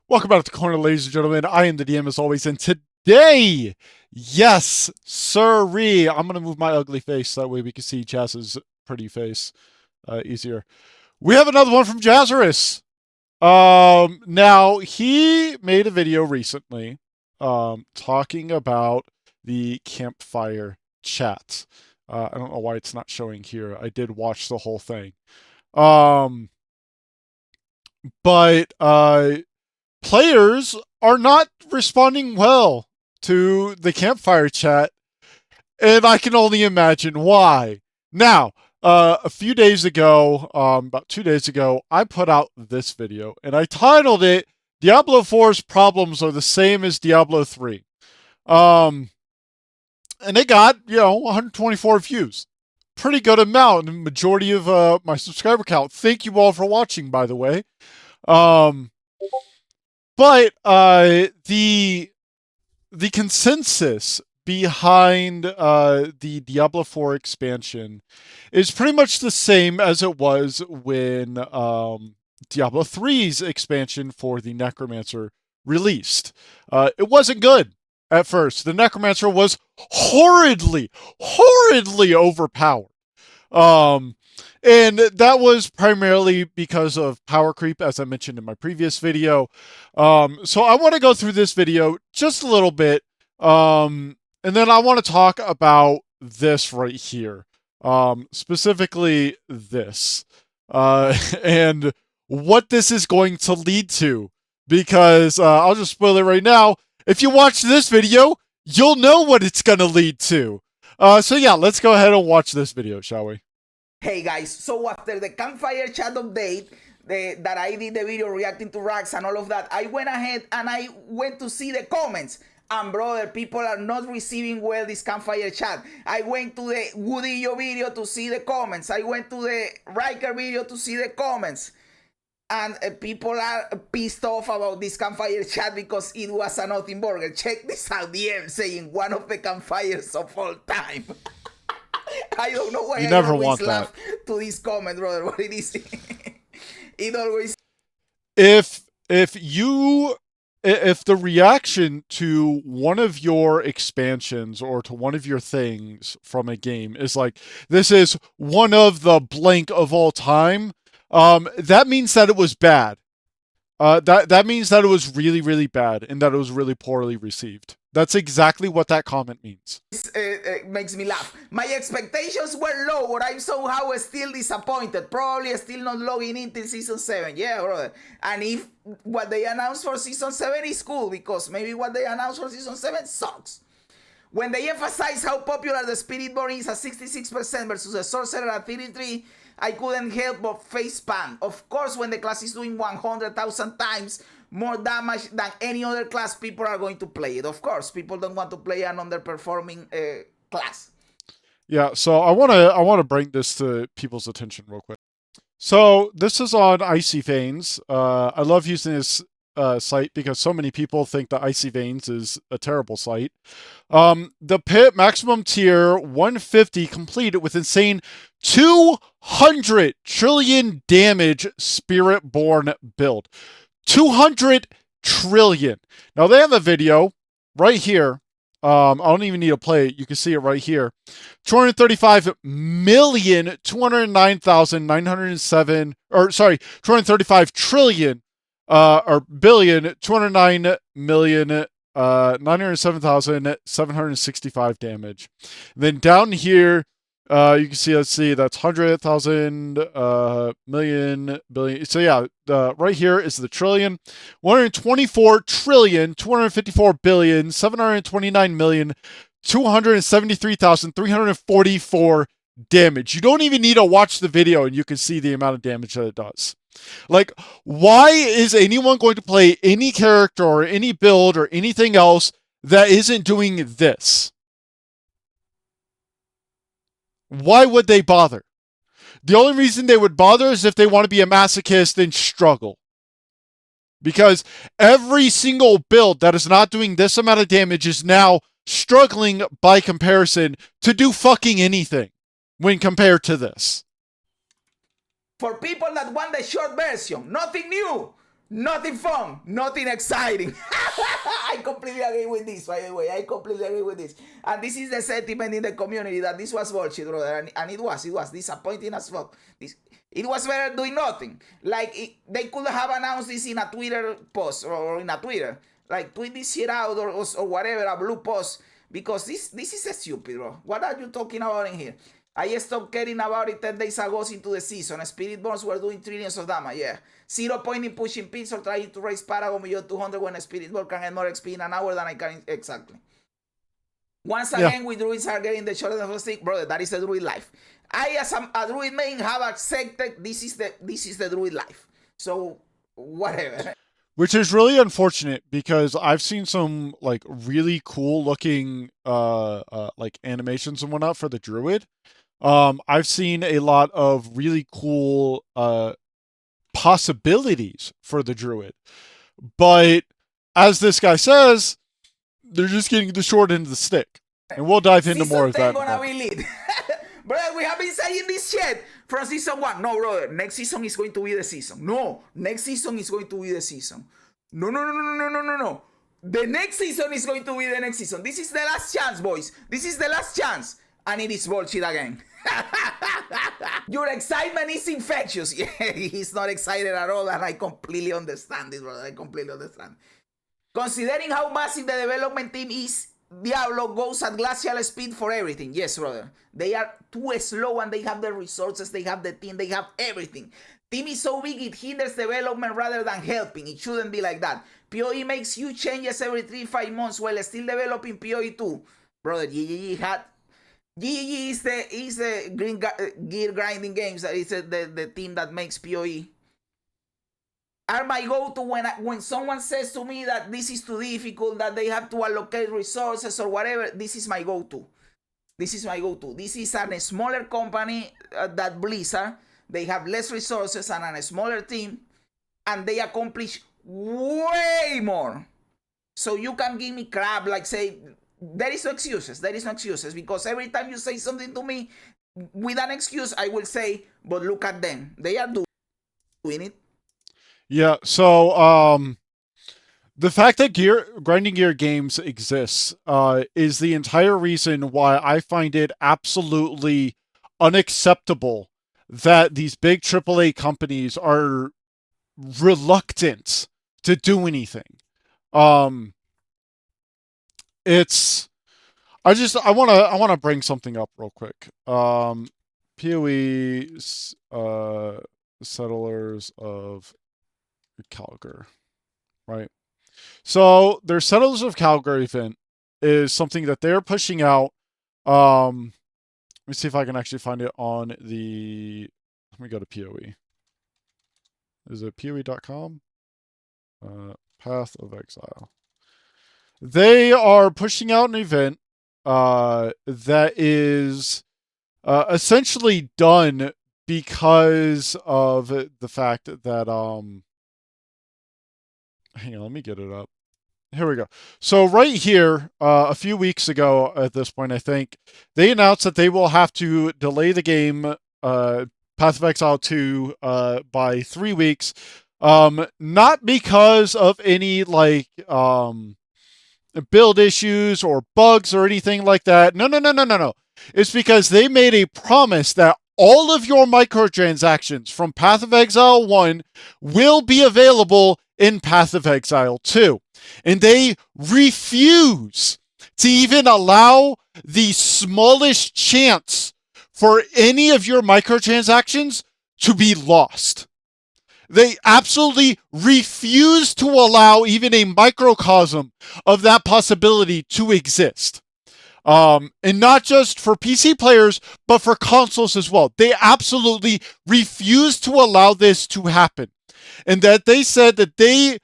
Welcome back to the corner, ladies and gentlemen. I am the DM as always, and today, yes, sirree, I'm gonna move my ugly face that way we can see Jazz's pretty face easier. We have another one from Jazzarus. Now he made a video recently, talking about the Campfire chat. I don't know why it's not showing here. I did watch the whole thing. Um, but players are not responding well to the Campfire chat, and I can only imagine why. Now, a few days ago, about 2 days ago, I put out this video, and I titled it, Diablo 4's problems are the same as Diablo 3. And it got, 124 views. Pretty good amount, the majority of my subscriber count. Thank you all for watching, by the way. But the consensus behind the Diablo 4 expansion is pretty much the same as it was when Diablo 3's expansion for the Necromancer released. It wasn't good at first. The Necromancer was horridly overpowered. And that was primarily because of power creep, as I mentioned in my previous video. So I want to go through this video just a little bit, and then I want to talk about this right here, specifically this, and what this is going to lead to. Because I'll just spoil it right now. If you watch this video, you'll know what it's going to lead to. So yeah, let's go ahead and watch this video, shall we? Hey guys, so after the Campfire chat update that I did the video reacting to racks and all of that, I went ahead and I went to see the comments. And brother, people are not receiving well this Campfire chat. I went to the Woodillo video to see the comments. I went to the Riker video to see the comments. And people are pissed off about this Campfire chat because it was a nothing burger. Check this out, DM saying one of the Campfires of all time. I don't know why you I never always want laugh that. to this comment, brother. What it is? It always. If the reaction to one of your expansions or to one of your things from a game is like, this is one of the blank of all time, that means that it was bad. That means that it was really bad and that it was really poorly received. That's exactly what that comment means. Makes me laugh. My expectations were low, but I'm somehow still disappointed. Probably still not logging into Season 7. Yeah, brother. And if what they announced for Season 7 is cool, because maybe what they announced for Season 7 sucks. When they emphasize how popular the Spiritborn is at 66% versus the Sorcerer at 33%, I couldn't help but facepalm. Of course, when the class is doing 100,000 times more damage than any other class, people are going to play it. Of course, people don't want to play an underperforming class. Yeah, so I wanna bring this to people's attention real quick. So this is on Icy Veins. I love using this site because so many people think that Icy Veins is a terrible site. The pit maximum tier 150 completed with insane 200 trillion damage Spiritborn build. 200 trillion. Now they have a video right here. I don't even need to play it. You can see it right here. 235,209,907, or sorry, 235 trillion, or billion, 209,907,765 damage. And then down here, you can see, let's see, that's 100,000, million, billion. So yeah, right here is the trillion. 124 trillion, 254 billion, 729 million, 273,344 damage. You don't even need to watch the video and you can see the amount of damage that it does. Like, why is anyone going to play any character or any build or anything else that isn't doing this? Why would they bother? The only reason they would bother is if they want to be a masochist and struggle. Because every single build that is not doing this amount of damage is now struggling by comparison to do fucking anything when compared to this. For people that want the short version, nothing new. Nothing fun, nothing exciting. I completely agree with this, by the way. I completely agree with this. And this is the sentiment in the community that this was bullshit, brother. And it was disappointing as fuck. It was better doing nothing. Like, they could have announced this in a Twitter post or in a Twitter. Like, tweet this shit out or whatever, a blue post. Because this is stupid, bro. What are you talking about in here? I stopped caring about it 10 days ago into the season. Spiritborns were doing trillions of damage, yeah. 0 point in pushing pins or trying to raise Paragon beyond 200 when a Spiritborn can get more XP in an hour than I can. Exactly. Once again, we Druids are getting the short of the stick. Brother, that is the Druid life. I, as a Druid main, have accepted this is the Druid life. So, whatever. Which is really unfortunate because I've seen some like really cool looking like animations and whatnot for the Druid. I've seen a lot of really cool possibilities for the Druid. But as this guy says, they're just getting the short end of the stick. And we'll dive into more of that. Gonna be lit. Brother, we have been saying this shit from season 1. No, brother, next season is going to be the season. No, next season is going to be the season. No. The next season is going to be the next season. This is the last chance, boys. This is the last chance. And it is bullshit again. Your excitement is infectious. Yeah, he's not excited at all, and I completely understand it, brother. I completely understand. Considering how massive the development team is, Diablo goes at glacial speed for everything. Yes, brother. They are too slow and they have the resources, they have the team, they have everything. Team is so big it hinders development rather than helping. It shouldn't be like that. PoE makes huge changes every 3-5 months while still developing PoE too. Brother, GGG is the green gear grinding games. That is the team that makes PoE. Are my go-to when someone says to me that this is too difficult, that they have to allocate resources or whatever. This is my go-to. This is my go-to. This is a smaller company that Blizzard. They have less resources and a smaller team, and they accomplish way more. So you can give me crap like say, there is no excuses. There is no excuses because every time you say something to me with an excuse, I will say, but look at them. They are doing it. Yeah, so the fact that grinding gear games exists is the entire reason why I find it absolutely unacceptable that these big AAA companies are reluctant to do anything. It's I want to bring something up real quick. PoE Settlers of Calgary, right? So their Settlers of Calgary event is something that they're pushing out. Let me see if I can actually find it on the. Let me go to PoE. Is it PoE.com? Path of Exile. They are pushing out an event that is essentially done because of the fact that hang on, let me get it up. Here we go. So right here, a few weeks ago at this point, I think, they announced that they will have to delay the game, Path of Exile 2, by 3 weeks. Not because of any, like, build issues or bugs or anything like that. No. It's because they made a promise that all of your microtransactions from Path of Exile 1 will be available in Path of Exile 2. And they refuse to even allow the smallest chance for any of your microtransactions to be lost. They absolutely refuse to allow even a microcosm of that possibility to exist. And not just for PC players, but for consoles as well. They absolutely refuse to allow this to happen. And that they said that they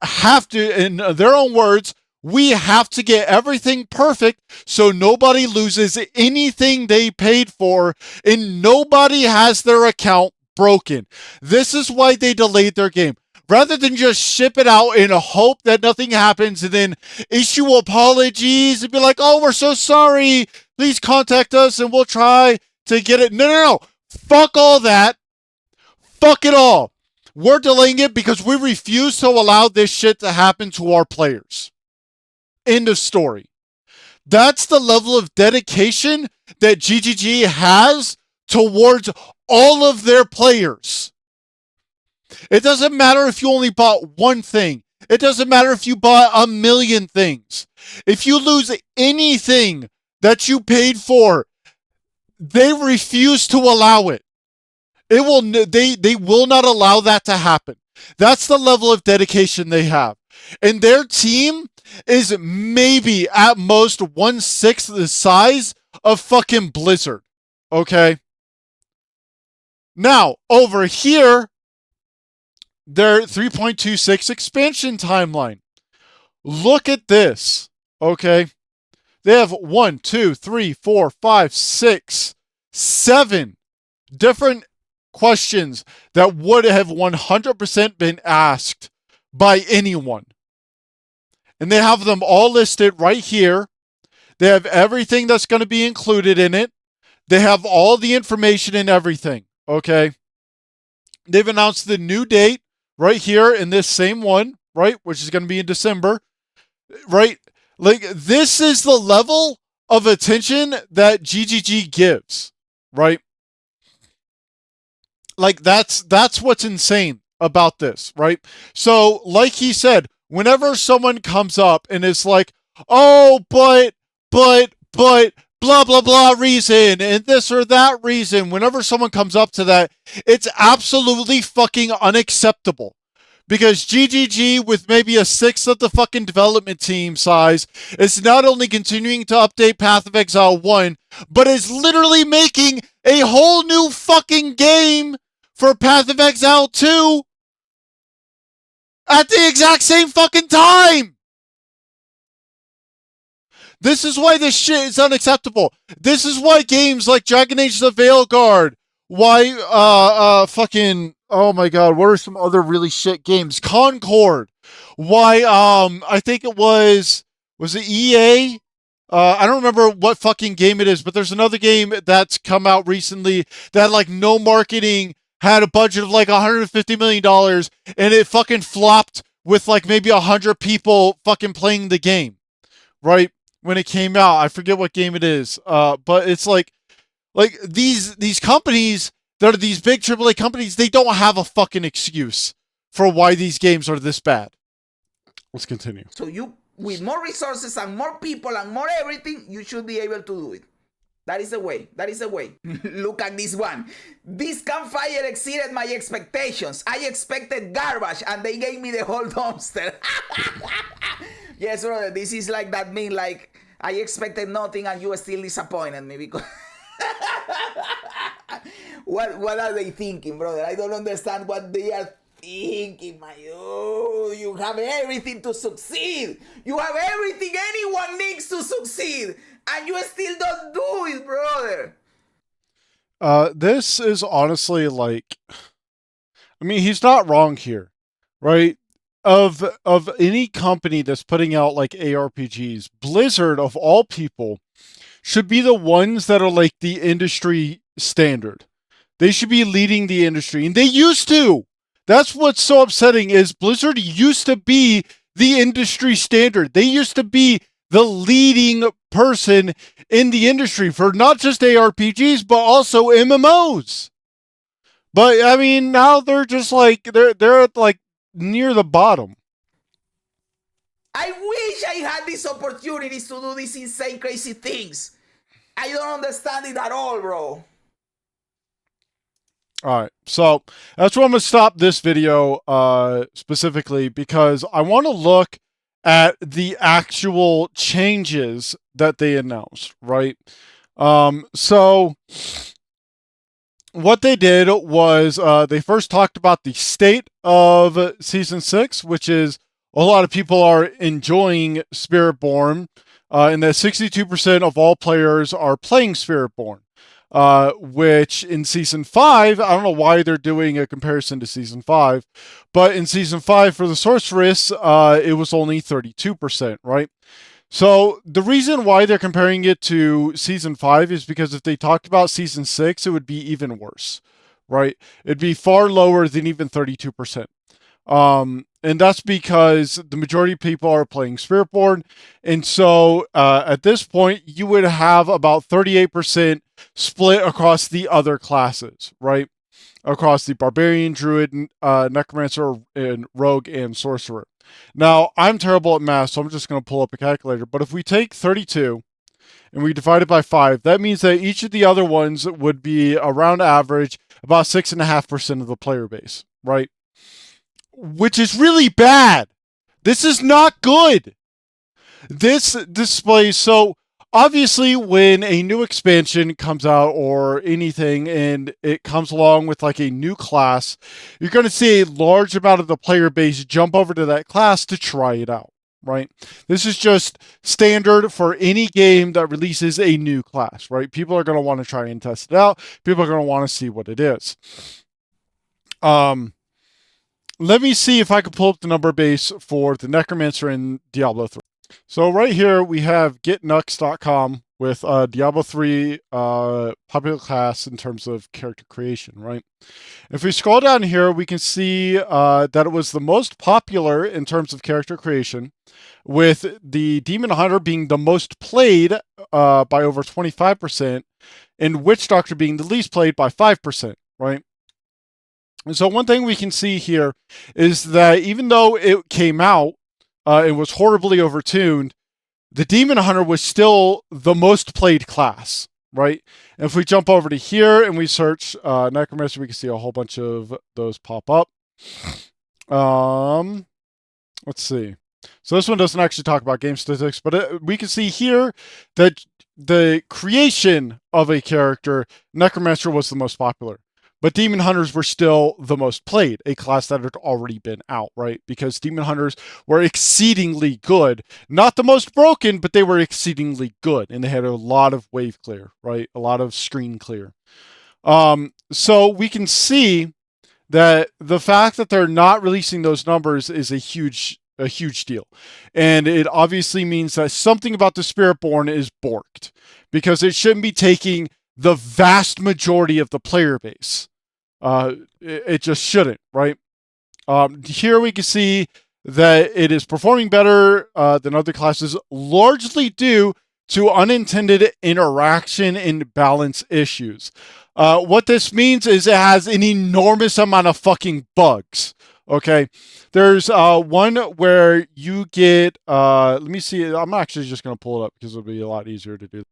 have to, in their own words, we have to get everything perfect so nobody loses anything they paid for and nobody has their account broken. This is why they delayed their game. Rather than just ship it out in a hope that nothing happens and then issue apologies and be like, oh, we're so sorry. Please contact us and we'll try to get it. No. Fuck all that. Fuck it all. We're delaying it because we refuse to allow this shit to happen to our players. End of story. That's the level of dedication that GGG has towards all of their players. It doesn't matter if you only bought one thing. It doesn't matter if you bought 1,000,000 things. If you lose anything that you paid for, they refuse to allow it. They will not allow that to happen. That's the level of dedication they have. And their team is maybe at most 1/6 the size of fucking Blizzard. Okay? Now, over here, their 3.26 expansion timeline. Look at this. Okay? They have 1, 2, 3, 4, 5, 6, 7 different questions that would have 100% been asked by anyone. And they have them all listed right here. They have everything that's going to be included in it. They have all the information and everything. Okay? They've announced the new date right here in this same one, right? Which is going to be in December, right? Like, this is the level of attention that GGG gives, right? Like, that's what's insane about this, right? So, like he said, whenever someone comes up and is like, oh, but, blah, blah, blah reason, and this or that reason, whenever someone comes up to that, it's absolutely fucking unacceptable. Because GGG, with maybe 1/6 of the fucking development team size, is not only continuing to update Path of Exile 1, but is literally making a whole new fucking game for Path of Exile 2 at the exact same fucking time! This is why this shit is unacceptable. This is why games like Dragon Age the Veilguard, why fucking, oh my god, what are some other really shit games? Concord. Why I think it was it EA? I don't remember what fucking game it is, but there's another game that's come out recently that had like no marketing, had a budget of like $150 million, and it fucking flopped with like maybe 100 people fucking playing the game, right? When it came out. I forget what game it is. But it's like these companies that are these big AAA companies, they don't have a fucking excuse for why these games are this bad. Let's continue. So you, with more resources and more people and more everything, you should be able to do it. That is the way. That is the way. Look at this one. This Campfire exceeded my expectations. I expected garbage and they gave me the whole dumpster. Yes, brother. This is like that meme, like, I expected nothing and you still disappointed me because... What are they thinking, brother? I don't understand what they are thinking, my dude. You have everything to succeed. You have everything anyone needs to succeed. And you still don't do it, brother. This is honestly like... I mean, he's not wrong here, right? Of any company that's putting out like ARPGs, Blizzard, of all people, should be the ones that are like the industry standard. They should be leading the industry, and they used to. That's what's so upsetting, is Blizzard used to be the industry standard. They used to be the leading person in the industry for not just ARPGs, but also MMOs. But I mean, now they're just like, they're at like near the bottom. I wish I had these opportunities to do these insane, crazy things. I don't understand it at all, bro. All right, so that's where I'm going to stop this video specifically, because I want to look at the actual changes that they announced, right? So what they did was they first talked about the state of Season 6, which is a lot of people are enjoying Spiritborn, and that 62% of all players are playing Spiritborn. Which in Season 5, I don't know why they're doing a comparison to Season 5, but in Season 5 for the Sorceress, it was only 32%, right? So the reason why they're comparing it to Season 5 is because if they talked about Season 6, it would be even worse, right? It'd be far lower than even 32%. And that's because the majority of people are playing Spiritborn. And so at this point, you would have about 38% split across the other classes, right? Across the Barbarian, Druid, Necromancer, and Rogue, and Sorcerer. Now, I'm terrible at math, so I'm just going to pull up a calculator. But if we take 32 and we divide it by 5, that means that each of the other ones would be around average about 6.5% of the player base, right? Which is really bad. This is not good. This displays, so obviously when a new expansion comes out or anything and it comes along with like a new class, you're going to see a large amount of the player base jump over to that class to try it out, right? This is just standard for any game that releases a new class, right? People are going to want to try and test it out. People are going to want to see what it is. Let me see if I can pull up the number base for the Necromancer in Diablo 3. So right here we have getnux.com with Diablo 3 popular class in terms of character creation, right? If we scroll down here, we can see that it was the most popular in terms of character creation, with the Demon Hunter being the most played by over 25%, and Witch Doctor being the least played by 5%, right? And so one thing we can see here is that even though it came out, it was horribly overtuned, the Demon Hunter was still the most played class, right? And if we jump over to here and we search Necromancer, we can see a whole bunch of those pop up. Let's see. So this one doesn't actually talk about game statistics, but we can see here that the creation of a character, Necromancer was the most popular. But Demon Hunters were still the most played, a class that had already been out, right? Because Demon Hunters were exceedingly good. Not the most broken, but they were exceedingly good. And they had a lot of wave clear, right? A lot of screen clear. So we can see that the fact that they're not releasing those numbers is a huge deal. And it obviously means that something about the Spiritborn is borked. Because it shouldn't be taking the vast majority of the player base. It just shouldn't, right? Here we can see that it is performing better than other classes, largely due to unintended interaction and balance issues. What this means is it has an enormous amount of fucking bugs. Okay, there's one where you get, let me see, I'm actually just going to pull it up because it'll be a lot easier to do.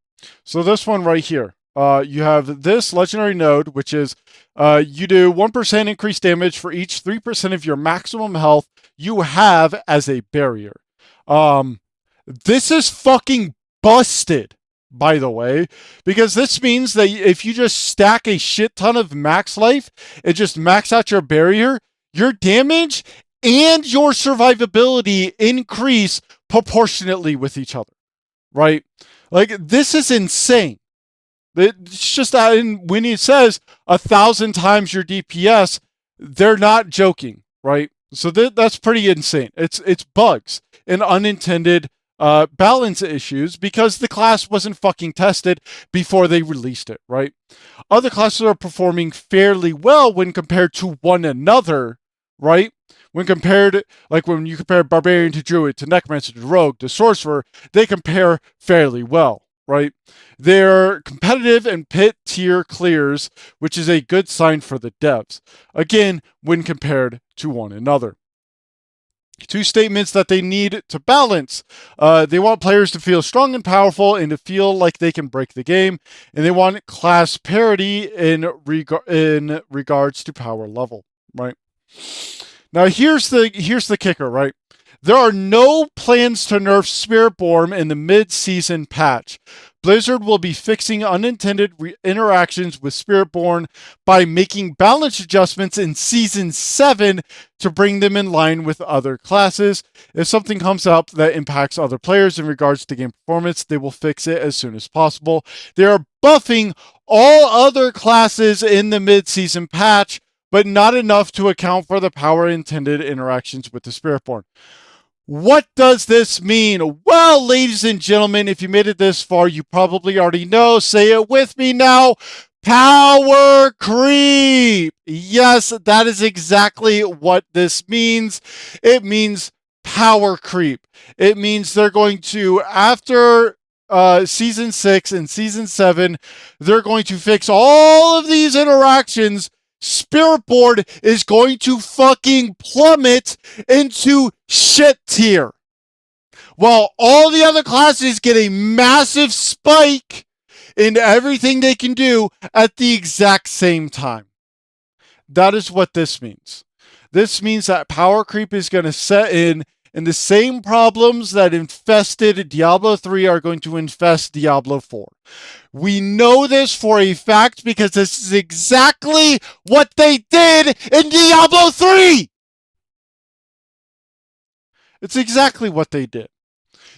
So this one right here. You have this legendary node, which is you do 1% increased damage for each 3% of your maximum health you have as a barrier. This is fucking busted, by the way, because this means that if you just stack a shit ton of max life and just max out your barrier, your damage and your survivability increase proportionately with each other, right? Like, this is insane. It's just that when it says 1,000 times your DPS, they're not joking, right? So that's pretty insane. It's bugs and unintended balance issues because the class wasn't fucking tested before they released it, right? Other classes are performing fairly well when compared to one another, right? When compared, like when you compare Barbarian to Druid to Necromancer to Rogue to Sorcerer, they compare fairly well, right? They're competitive and pit tier clears, which is a good sign for the devs. Again, when compared to one another. Two statements that they need to balance. They want players to feel strong and powerful and to feel like they can break the game. And they want class parity in regards to power level, right? Now here's the kicker, right? There are no plans to nerf Spiritborn in the mid-season patch. Blizzard will be fixing unintended interactions with Spiritborn by making balance adjustments in Season 7 to bring them in line with other classes. If something comes up that impacts other players in regards to game performance, they will fix it as soon as possible. They are buffing all other classes in the mid-season patch, but not enough to account for the power-intended interactions with the Spiritborn. What does this mean? Well, ladies and gentlemen, if you made it this far, you probably already know. Say it with me now. Power creep. Yes, that is exactly what this means. It means power creep. It means they're going to, after season 6 and season 7, they're going to fix all of these interactions. Spiritborn is going to fucking plummet into shit tier, while all the other classes get a massive spike in everything they can do at the exact same time. That is what this means. This means that power creep is going to set in, and the same problems that infested Diablo 3 are going to infest Diablo 4. We know this for a fact because this is exactly what they did in Diablo 3! It's exactly what they did.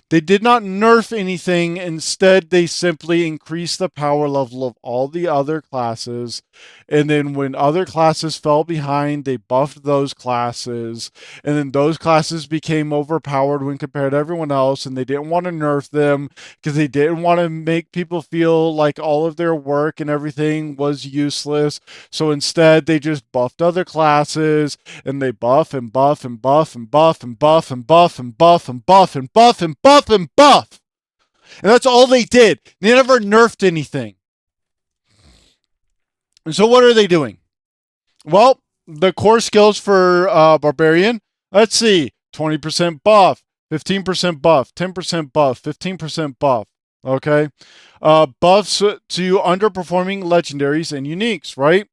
They did not nerf anything. Instead, they simply increased the power level of all the other classes. And then when other classes fell behind, they buffed those classes. And then those classes became overpowered when compared to everyone else. And they didn't want to nerf them because they didn't want to make people feel like all of their work and everything was useless. So instead, they just buffed other classes, and they buff and buff and buff and buff and buff and buff and buff and buff and buff and buff and buff. And that's all they did. They never nerfed anything. And so what are they doing? Well, the core skills for Barbarian, let's see, 20% buff, 15% buff, 10% buff, 15% buff. Okay. Buffs to underperforming legendaries and uniques, right?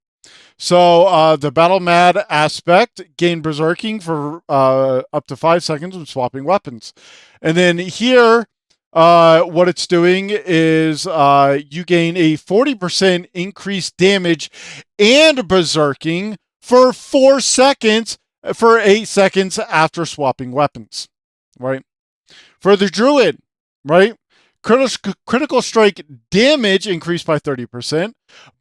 So the Battle Mad aspect, gain Berserking for up to 5 seconds when swapping weapons. And then here, what it's doing is you gain a 40% increased damage and Berserking for 4 seconds, for 8 seconds after swapping weapons, right? For the Druid, right? Critical strike damage increased by 30%.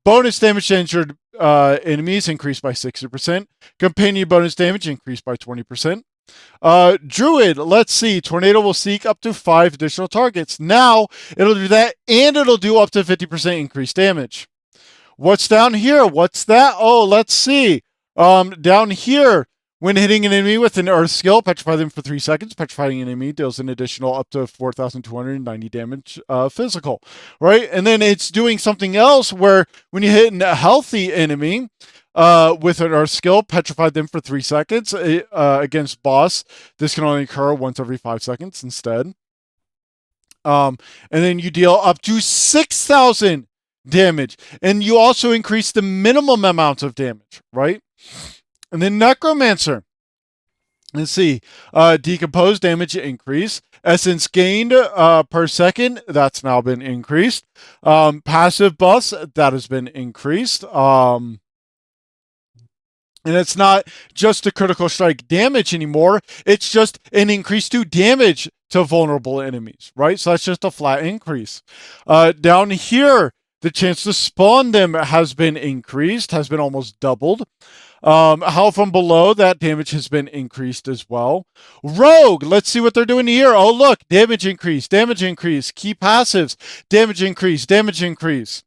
Bonus damage to injured enemies increased by 60%. Companion bonus damage increased by 20%. Druid, let's see. Tornado will seek up to 5 additional targets. Now, it'll do that, and it'll do up to 50% increased damage. What's down here? What's that? Oh, let's see. Down here, when hitting an enemy with an Earth skill, petrify them for 3 seconds. Petrifying an enemy deals an additional up to 4,290 damage physical, right? And then it's doing something else where when you hit a healthy enemy with an Earth skill, petrify them for 3 seconds against boss. This can only occur once every 5 seconds instead. And then you deal up to 6,000 damage. And you also increase the minimum amount of damage, right? And then Necromancer. Let's see. Decompose damage increase. Essence gained per second. That's now been increased. Passive buffs. That has been increased. And it's not just a critical strike damage anymore. It's just an increase to damage to vulnerable enemies, right? So that's just a flat increase. Down here, the chance to spawn them has been increased, has been almost doubled. How from below, that damage has been increased as well. Rogue, let's see what they're doing here. Oh, look, damage increase, key passives, damage increase.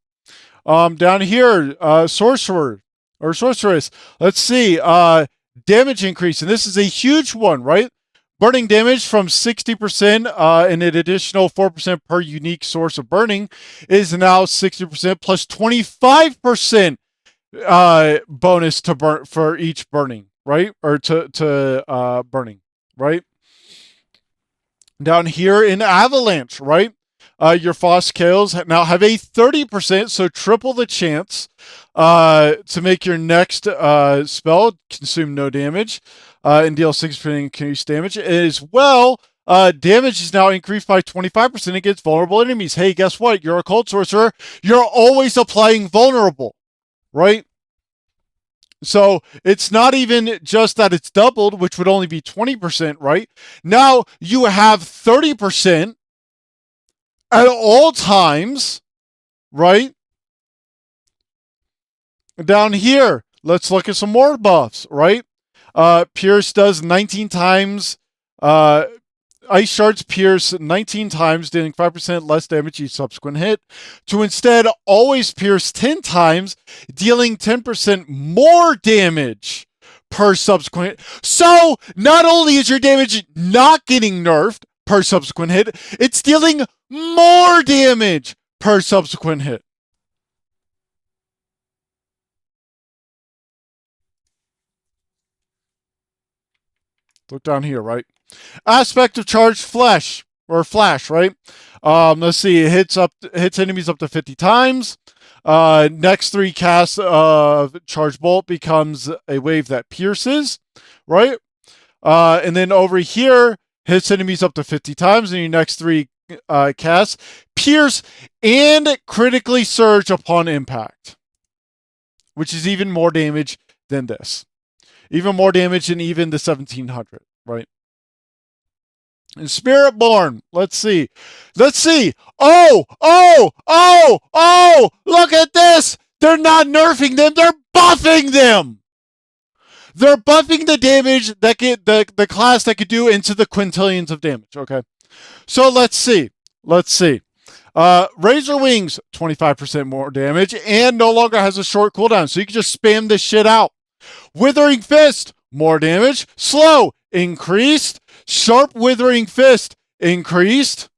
Down here, sorcerer or sorceress, let's see, damage increase, and this is a huge one, right? Burning damage from 60% and an additional 4% per unique source of burning is now 60% plus 25% bonus to burn for each burning, right? Or to burning, right? Down here in Avalanche, right? Your Frost kills now have a 30%, so triple the chance to make your next spell consume no damage and deal 6% increased damage. As well, damage is now increased by 25% against vulnerable enemies. Hey, guess what? You're a cold sorcerer. You're always applying vulnerable, right? So it's not even just that it's doubled, which would only be 20%, right? Now you have 30% at all times, right? Down here, let's look at some more buffs, right? Pierce does 19 times ice shards pierce 19 times, dealing 5% less damage each subsequent hit, to instead always pierce 10 times, dealing 10% more damage per subsequent. So not only is your damage not getting nerfed per subsequent hit, it's dealing more damage per subsequent hit. Look down here, right? Aspect of charged flash, right? Let's see, it hits enemies up to 50 times. Next 3 casts of charged bolt becomes a wave that pierces, right? And then over here, hits enemies up to 50 times, and your next 3 casts pierce and critically surge upon impact, which is even more damage than this. Even more damage than even the 1700, right? And Spiritborn, let's see. Oh, look at this. They're not nerfing them, they're buffing them. They're buffing the damage that the class that could do into the quintillions of damage, okay? So let's see. Razor Wings, 25% more damage, and no longer has a short cooldown, so you can just spam this shit out. Withering Fist, more damage. Slow, increased. Sharp Withering Fist, increased.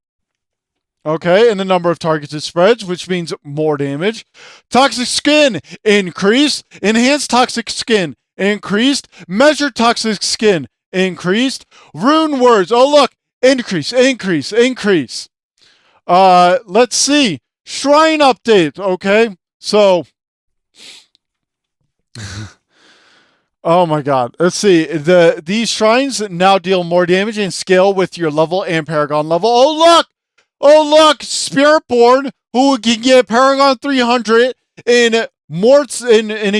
Okay, and the number of targets it spreads, which means more damage. Toxic Skin, increased. Enhanced Toxic Skin, increased. Measured Toxic Skin, increased. Rune Words, oh look, increase. Let's see. Shrine update, okay? So... oh my god. Let's see. These shrines now deal more damage and scale with your level and Paragon level. Oh look! Spiritborn, who can get Paragon 300 in a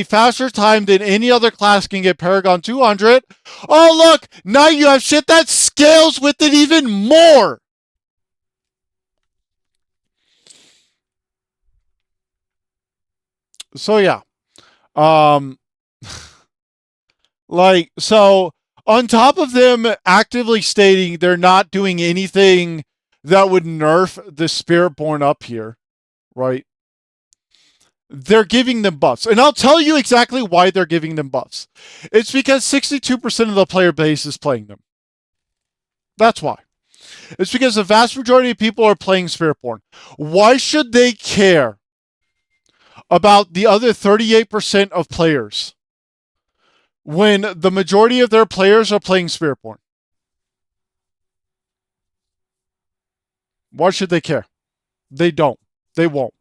faster time than any other class can get Paragon 200. Oh look! Now you have shit that scales with it even more! So yeah. So on top of them actively stating they're not doing anything that would nerf the Spiritborn up here, right? They're giving them buffs. And I'll tell you exactly why they're giving them buffs. It's because 62% of the player base is playing them. That's why. It's because the vast majority of people are playing Spiritborn. Why should they care about the other 38% of players when the majority of their players are playing Spiritborn? Why should they care? They don't. They won't.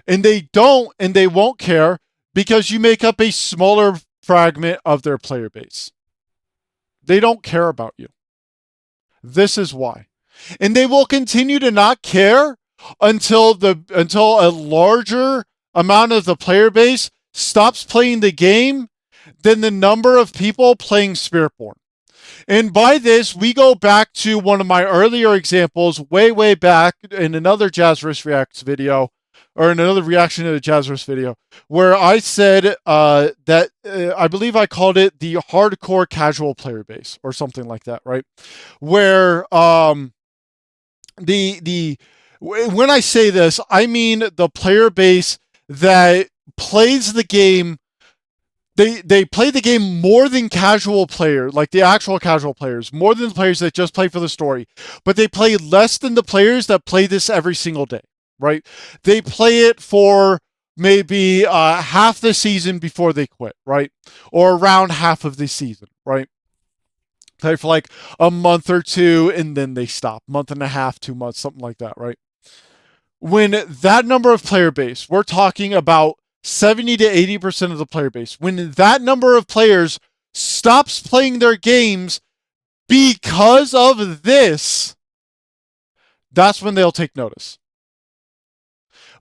And they don't and they won't care because you make up a smaller fragment of their player base. They don't care about you. This is why. And they will continue to not care until a larger amount of the player base stops playing the game than the number of people playing Spiritborn. And by this, we go back to one of my earlier examples way back in another Jazzrus Reacts video, or in another reaction to the Jazzrus video, where I said that I believe I called it the hardcore casual player base or something like that, right? Where when I say this, I mean the player base that plays the game. They play the game more than casual players, like the actual casual players, more than the players that just play for the story. But they play less than the players that play this every single day, right? They play it for maybe half the season before they quit, right? Or around half of the season, right? Play for like a month or two and then they stop. Month and a half, 2 months, something like that, right? When that number of player base, we're talking about 70 to 80% of the player base, when that number of players stops playing their games because of this, that's when they'll take notice.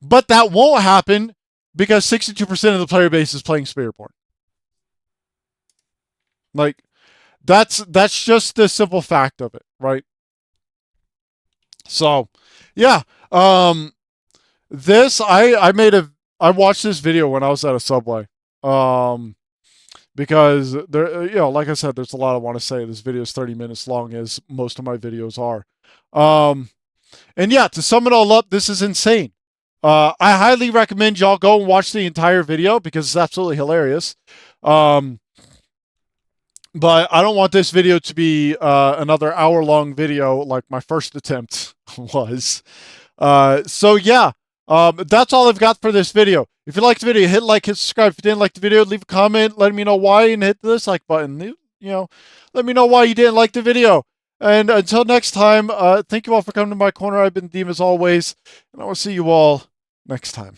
But that won't happen because 62% of the player base is playing Spiritborn. Like, that's just the simple fact of it, right? So, yeah. This I watched this video when I was at a Subway. because there, like I said, there's a lot I want to say. This video is 30 minutes long, as most of my videos are. And yeah, to sum it all up, this is insane. I highly recommend y'all go and watch the entire video because it's absolutely hilarious. But I don't want this video to be another hour-long video like my first attempt was. So yeah, that's all I've got for this video. If you liked the video, hit like, hit subscribe. If you didn't like the video, leave a comment letting me know why, and hit the dislike button. Let me know why you didn't like the video. And until next time, thank you all for coming to my corner. I've been Deem as always, and I will see you all next time.